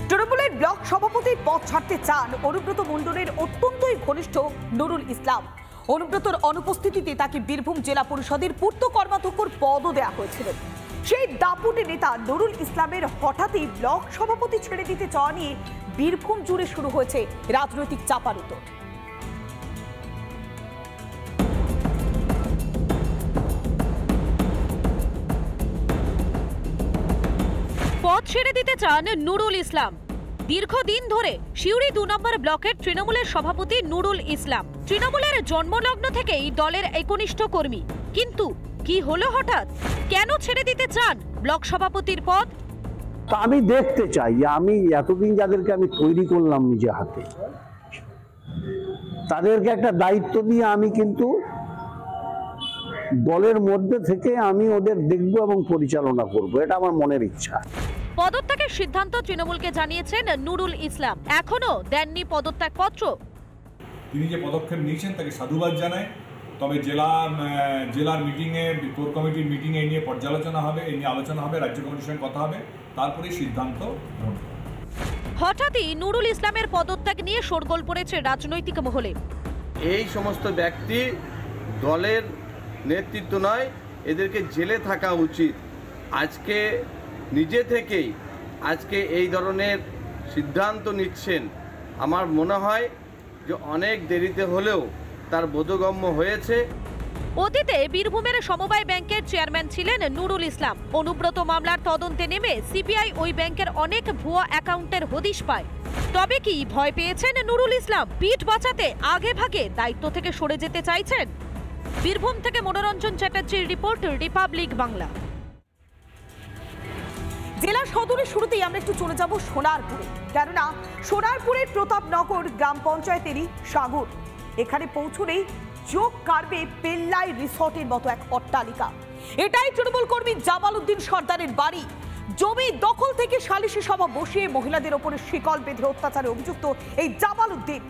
তৃণমূলের ব্লক সভাপতির পদ ছাড়তে চান অনুব্রত মণ্ডলের অত্যন্তই ঘনিষ্ঠ নুরুল ইসলাম। অনুব্রতর অনুপস্থিতিতে তাকে বীরভূম জেলা পরিষদের পূর্ত কর্মাধ্যক্ষর পদও দেওয়া হয়েছিল। সেই দাপুটে নেতা নুরুল ইসলামের হঠাৎই ব্লক সভাপতি ছেড়ে দিতে চাওয়া নিয়ে বীরভূম জুড়ে শুরু হয়েছে রাজনৈতিক চাপানুতোর। পদ ছেড়ে দিতে চান নুরুল ইসলাম। দীর্ঘদিন ধরে সিউড়ি ২ নম্বর ব্লকের তৃণমূলের সভাপতি নুরুল ইসলাম তৃণমূলের জন্মলগ্ন থেকেই দলের একনিষ্ঠ কর্মী। কিন্তু কি হলো হঠাৎ? কেন ছেড়ে দিতে চান ব্লক সভাপতির পদ? আমি দেখতে চাই যে আমি এতদিন যাদেরকে আমি তৈরি করলাম নিজে হাতে, তাদেরকে একটা দায়িত্ব দিয়ে আমি কিন্তু দলের মধ্যে থেকে আমি ওদের দেখব এবং পরিচালনা করব, এটা আমার মনের ইচ্ছা। পদত্যাগের সিদ্ধান্ত তৃণমূলকে জানিয়েছেন নুরুল ইসলাম। এখনো দেননি পদত্যাগ পত্র। তিনি যে পদক্ষেপ নিয়েছেন তাকে সাধুবাদ জানায়। তবে জেলার মিটিংয়ে, কোর কমিটির মিটিংয়ে এই নিয়ে পর্যালোচনা হবে, এই নিয়ে আলোচনা হবে, রাজ্য কমিটির সঙ্গে কথা হবে, তারপরে সিদ্ধান্ত গ্রহণ হবে। হঠাৎই নুরুল ইসলামের পদত্যাগ নিয়ে শোরগোল পড়েছে রাজনৈতিক মহলে। এই সমস্ত ব্যক্তি দলের নেতৃত্ব নয়, এদেরকে জেলে থাকা উচিত। আজকে নিজে থেকেই এই ধরনের সিদ্ধান্ত নিচ্ছেন, আমার মনে হয় যে অনেক দেরিতে হলেও তার বোধগম্য হয়েছে। অতীতে বীরভূমের সমবায় ব্যাংকের চেয়ারম্যান ছিলেন নুরুল ইসলাম। অনুব্রত মামলার তদন্তে নেমে সিপিআই ওই ব্যাংকের অনেক ভুয়া অ্যাকাউন্টের হদিশ পায়। তবে কি ভয় পেয়েছেন নুরুল ইসলাম? পিঠ বাঁচাতে আগে ভাগে দায়িত্ব থেকে সরে যেতে চাইছেন? বীরভূম থেকে মনোরঞ্জন চ্যাটার্জির রিপোর্ট, রিপাবলিক বাংলা। জেলা সদরের শুরুতেই আমরা একটু চলে যাব সোনারপুরে, কেননা সোনারপুরের প্রতাপনগর গ্রাম পঞ্চায়েতেরই সাগর। এখানে পৌঁছলেই চোখ কাড়বে পেল্লাই রিসর্টের মতো এক অট্টালিকা। এটাই তৃণমূল কর্মী জামাল উদ্দিন সর্দারের বাড়ি। জমি দখল থেকে সালিশি সভা বসিয়ে মহিলাদের ওপরে শিকল বেঁধে অত্যাচারে অভিযুক্ত এই জামাল উদ্দিন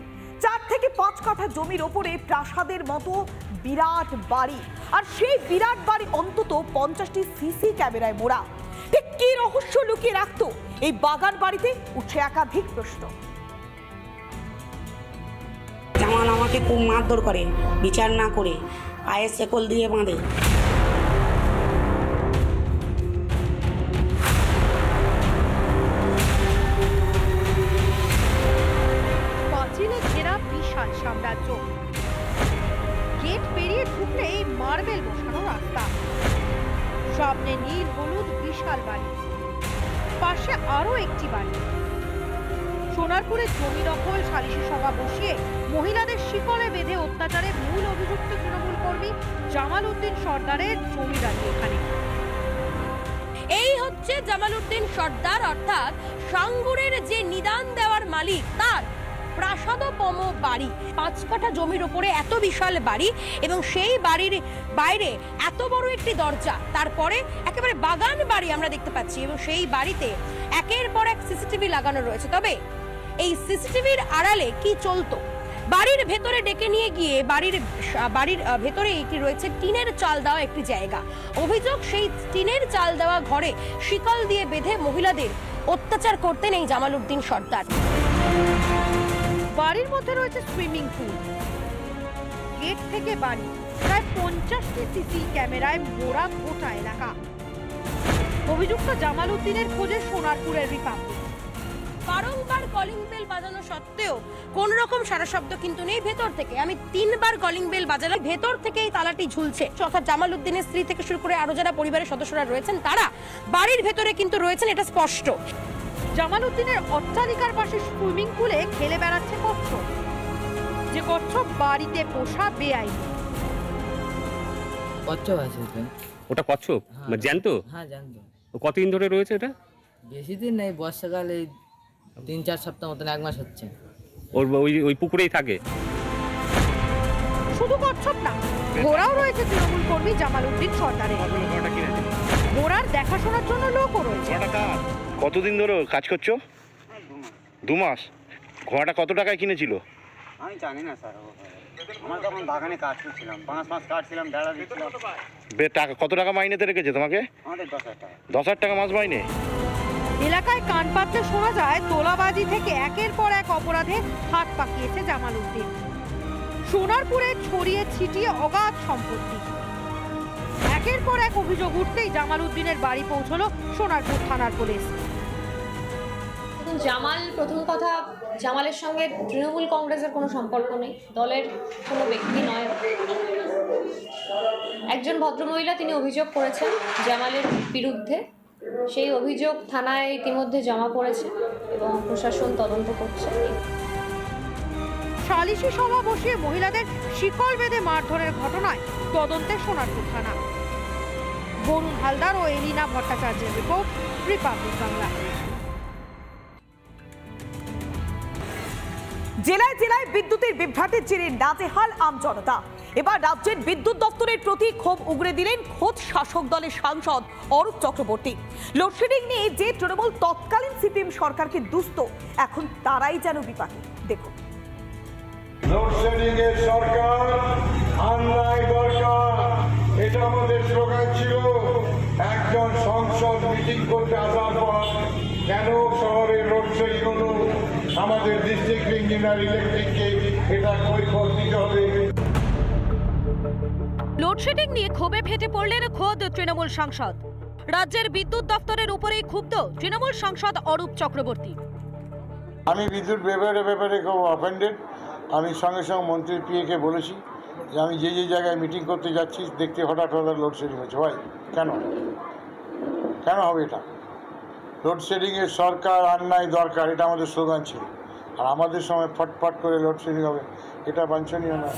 4 থেকে 5 কাঠা জমির ওপরে প্রাসাদের মতো বিরাট বাড়ি, আর সেই বিরাট বাড়ি অন্তত 50টি সিসি ক্যামেরায় মোড়া। ঠিক কি রহস্য লুকিয়ে রাখতো এই বাগান বাড়িতে, উঠছে একাধিক প্রশ্ন। জামাল আমাকে খুব মারধর করে, বিচার না করে পায়ে শেকল দিয়ে বাঁধে। পাঁচিলে ঘেরা বিশাল সাম্রাজ্য, গেট পেরিয়ে ঢুকলেই মার্বেল বসানো রাস্তা, সামনে নীল হলুদ বিশাল বাড়ি, পাশে আরো একটি বাড়ি। সোনারপুরে জমি দখল, সালিশি সভা বসিয়ে মহিলাদের শিকলে বেঁধে অত্যাচারের মূল অভিযুক্ত তৃণমূল কর্মী জামাল উদ্দিন সর্দারের জমিদারি এখানে। এই হচ্ছে জামাল উদ্দিন সর্দার, অর্থাৎ সাঙ্গুরের যে নিদান দেওয়ার মালিক, তার প্রাসাদোপম বাড়ি। 5 কাঠা জমির উপরে এত বিশাল বাড়ি, এবং সেই বাড়ির বাইরে এত বড় একটি দরজা, তারপরে একেবারে বাগান বাড়ি আমরা দেখতে পাচ্ছি, এবং সেই বাড়িতে একের পর এক সিসিটিভি লাগানো রয়েছে। তবে এই সিসিটিভির আড়ালে কি চলতো? বাড়ির ভেতরে ডেকে নিয়ে গিয়ে বাড়ির ভেতরে একটি রয়েছে টিনের চাল দেওয়া একটি জায়গা। অভিযোগ, সেই টিনের চাল দেওয়া ঘরে শিকল দিয়ে বেঁধে মহিলাদের অত্যাচার করতেন এই জামাল উদ্দিন সর্দার। বাড়ির মধ্যে রয়েছে সুইমিং পুল, গেট থেকে বাড়ি, প্রায় 50টি সিসি ক্যামেরায় মোড়া গোটা এলাকা। অভিযুক্ত জামাল উদ্দিনের খোঁজে সোনারপুরের রিপাবলিক। বারংবার কলিং বেল বাজানো সত্ত্বেও কোন রকম সারা শব্দ কিন্তু নেই ভেতর থেকে। আমি 3 বার কলিং বেল বাজালাম, ভেতর থেকে এই তালাটি ঝুলছে। অর্থাৎ জামাল উদ্দিনের স্ত্রী থেকে শুরু করে আরো যারা পরিবারের সদস্যরা রয়েছেন, তারা বাড়ির ভেতরে কিন্তু রয়েছেন, এটা স্পষ্ট। জামাল উদ্দিনের অট্টালিকার পাশে সুইমিং পুলে খেলে বেড়াচ্ছে কচ্ছপ, যে কচ্ছপ বাড়িতে পোষা বেআইনি। কচ্ছপ আছে ওটা কচ্ছপ জানতো? হ্যাঁ জানতো। কতদিন ধরে রয়েছে এটা? বেশি দিন নেই, বর্ষাকালে 3-4 সপ্তাহ মতন, 1 মাস হচ্ছে। ওই পুকুরেই থাকে। শুধু কচ্ছপ না, ঘোড়াও রয়েছে তৃণমূল কর্মী জামাল উদ্দিন সর্দারের। ঘোড়ার দেখাশোনার জন্য লোকও রয়েছে। কতদিন ধরে কাজ করছো? 2 মাস। ঘোড়াটা কত টাকায় কিনেছিল? আমি জানি না স্যার, আমার তখন বাগানে কাজ করছিলাম, 5 মাস কাটছিলাম, বেড়া দিচ্ছিলাম। কত টাকা মাইনেতে রেখেছে তোমাকে? আমাদের 10,000 টাকা। 10,000 টাকা মাস মাইনে? এলাকায় কান পাতলে শোনা যায় তোলাবাজি থেকে একের পর এক অপরাধে হাত পাকিয়েছে জামাল উদ্দিন। সোনারপুরে ছড়িয়ে ছিটিয়ে অগাধ সম্পত্তি। একের পর এক অভিযোগ উঠতেই জামাল উদ্দিনের বাড়ি পৌঁছলো সোনারপুর থানার পুলিশ। জামাল, প্রথম কথা, জামালের সঙ্গে তৃণমূল কংগ্রেসের কোনো সম্পর্ক নেই, দলের কোনো ব্যক্তি নয়। একজন ভদ্রমহিলা তিনি অভিযোগ করেছেন জামালের বিরুদ্ধে, সেই অভিযোগ থানায় ইতিমধ্যে জমা পড়েছে এবং প্রশাসন তদন্ত করছে। সালিশি সভা বসিয়ে মহিলাদের শিকল বেঁধে মারধরের ঘটনায় তদন্তে সোনারপুর থানা। বরুণ হালদার ও এলিনা ভট্টাচার্যের রিপোর্ট, রিপাবলিক বাংলা। জেলায় জেলায় বিদ্যুতের বিভ্রাটের জেরে নাজেহাল আমজনতা। এবার রাজ্যের বিদ্যুৎ দপ্তরের প্রতি ক্ষোভ উগরে দিলেন খোদ শাসক দলের সাংসদ অরূপ চক্রবর্তী। লোডশেডিং নিয়ে যে তৃণমূল তৎকালীন সিপিএম সরকারকে দুষত, এখন তারাই যেন বিপাকে। দেখুন, লোডশেডিং এর সরকার আন্নাই দরকার, এটা আমাদের স্লোগান ছিল। একজন সংসদ মিটিং করতে আসার পর কেন শহরে লোডশেডিং হলো, আমাদের ডিস্ট্রিক্ট ইঞ্জিনিয়ার ইলেকট্রিককে এটা কৈফিয়ত দিতে হবে। লোডশেডিং নিয়ে ক্ষোভে ফেটে পড়লেন খোদ তৃণমূল সাংসদ। রাজ্যের বিদ্যুৎ দপ্তরের উপরেই ক্ষুব্ধ তৃণমূল সাংসদ অরূপ চক্রবর্তী। আমি বিদ্যুৎ ব্যাপারে খুব অফেন্ডেড। আমি সঙ্গে সঙ্গে মন্ত্রী পিএকে বলেছি যে আমি যে যে জায়গায় মিটিং করতে যাচ্ছি দেখতে হঠাৎ লোডশেডিং হচ্ছে। ভাই কেন হবে এটা? লোডশেডিংয়ের সরকার আন্নাই দরকার, এটা আমাদের স্লোগান ছিল। আর আমাদের সময় ফটফট করে লোডশেডিং হবে, এটা বাঞ্ছনীয় না।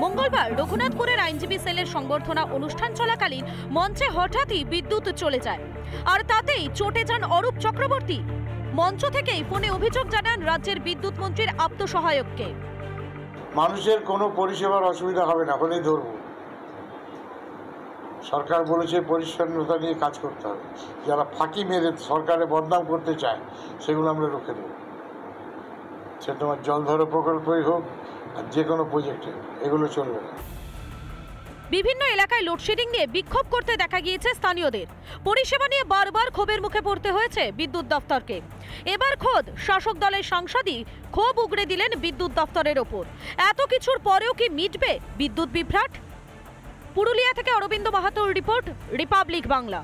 মঙ্গলবার রঘুনাথপুরের আইনজীবী সেলের সংবর্ধনা অনুষ্ঠান চলাকালীন মঞ্চে হঠাৎই বিদ্যুৎ চলে যায়, আর তাতেই চটে যান অরূপ চক্রবর্তী। মঞ্চ থেকেই ফোনে অভিযোগ জানান রাজ্যের বিদ্যুৎ মন্ত্রীর আপ্তসহায়ককে। মানুষের কোনো পরিষেবার অসুবিধা হবে না, হলেই ধরবো। সরকার বলেছে পরিচ্ছন্নতা নিয়ে কাজ করতে হবে। যারা ফাঁকি মেরে সরকারে বদনাম করতে চায় সেগুলো আমরা রুখে দেব। সে তোমার জলধর প্রকল্পই হোক আর যে কোনো প্রজেক্টে, এগুলো চলবে না। বিভিন্ন এলাকায় লোডশেডিং নিয়ে বিক্ষোভ করতে দেখা গিয়েছে স্থানীয়দের। পরিষেবা নিয়ে বারবার ক্ষোভের মুখে পড়তে হয়েছে বিদ্যুৎ দপ্তরকে। এবার খোদ শাসক দলের সাংসদই ক্ষোভ উগরে দিলেন বিদ্যুৎ দপ্তরের ওপর। এত কিছুর পরেও কি মিটবে বিদ্যুৎ বিভ্রাট? পুরুলিয়া থেকে অরবিন্দ মাহাতোর রিপোর্ট, রিপাবলিক বাংলা।